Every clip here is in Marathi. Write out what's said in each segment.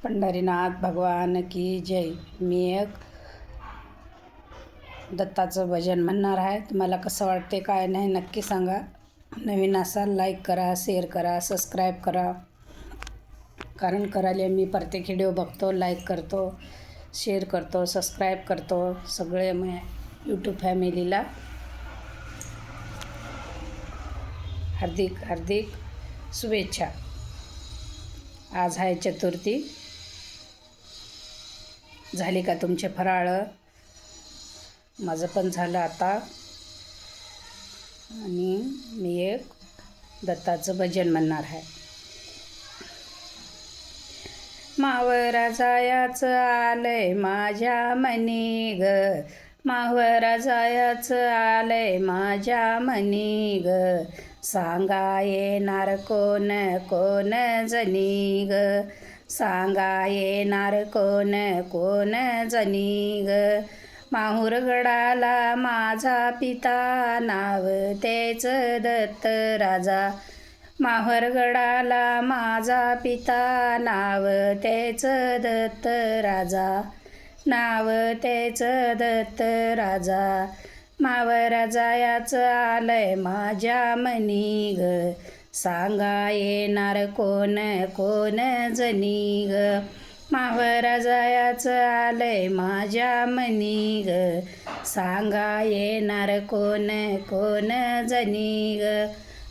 पंढरीनाथ भगवान की जय. मी एक दत्ताचं भजन म्हणणार आहे. तुम्हाला कसं वाटते काय नाही नक्की सांगा. नवीन असाल लाईक करा, शेअर करा, सबस्क्राईब करा. कारण करायला मी प्रत्येक व्हिडिओ बघतो, लाईक करतो, शेअर करतो, सबस्क्राईब करतो. सगळे मी यूट्यूब फॅमिलीला हार्दिक हार्दिक शुभेच्छा. आज आहे चतुर्थी. झाली का तुमचे फराळ? माझं पण झालं आता. आणि मी एक दत्ताचं भजन म्हणणार आहे. मावरा जायाचं आलंय माझ्या मनी ग, मावरा जायाचं आलंय माझ्या मनी ग, सांगा येणार कोण कोण जनी ग, सांगा येणार कोण कोण जनी ग. माहुरगडाला माझा पिता, नाव तेच दत्त राजा, माहुरगडाला माझा पिता, नाव तेच दत्त राजा, नाव तेच दत्त राजा. मावरा जायाचं आलंय माझ्या मनी ग, सांगा येणार कोण कोण जनी ग, मावरा जायाचं आलंय माझ्या मनी ग, सांगा येणार कोण कोण जनी ग.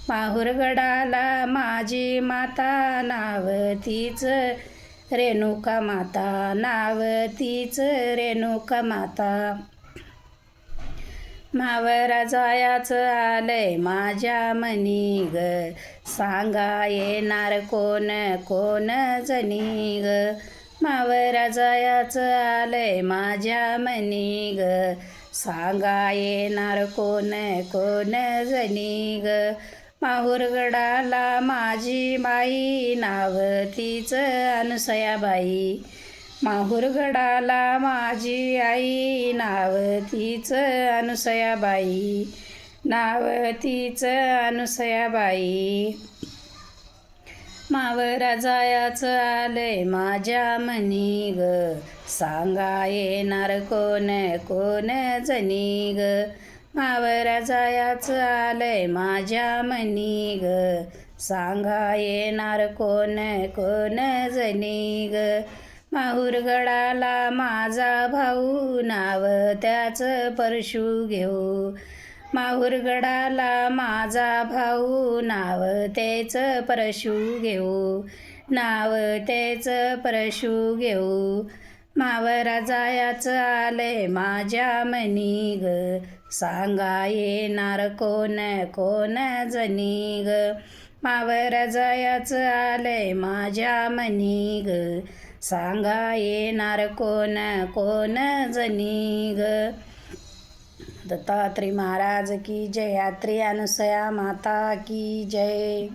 माहुरगडाला माझी माता, नाव तीच रेणुका माता, नाव तीच रेणुका माता. मावरा जायाचं आलंय माझ्या मनी ग, सांगा येणार कोण कोण जनी ग, मावरा जायाचं आलंय माझ्या मनी ग, सांगा येणार कोण कोण जनी ग. माहुरगडाला माझी बाई, नाव तीच अनुसयाबाई, माहुरगडाला माझी आई, नाव तीच अनुसयाबाई, नाव तीच अनुसयाबाई. मावरा जायाचं आलंय माझ्या मनी ग, सांगा येणार कोण कोण जनी ग, मावरा जायाचं आलंय माझ्या मनी ग, सांगा येणार कोण कोण जनी ग. माहुरगडाला माझा भाऊ, नाव त्याचं परशू घेऊ, माहुरगडाला माझा भाऊ, नाव तेच परशू घेऊ, नाव तेच परशू घेऊ. मावरा जायाचं आलंय माझ्या मनी ग, सांगा येणार कोण कोण जनी ग, मावरा जायाचं आलंय माझ्या मनी ग, सांगा येणार कोण कोण जनी ग. दत्तात्रय महाराज की जय. यात्री अनुसया माता की जय.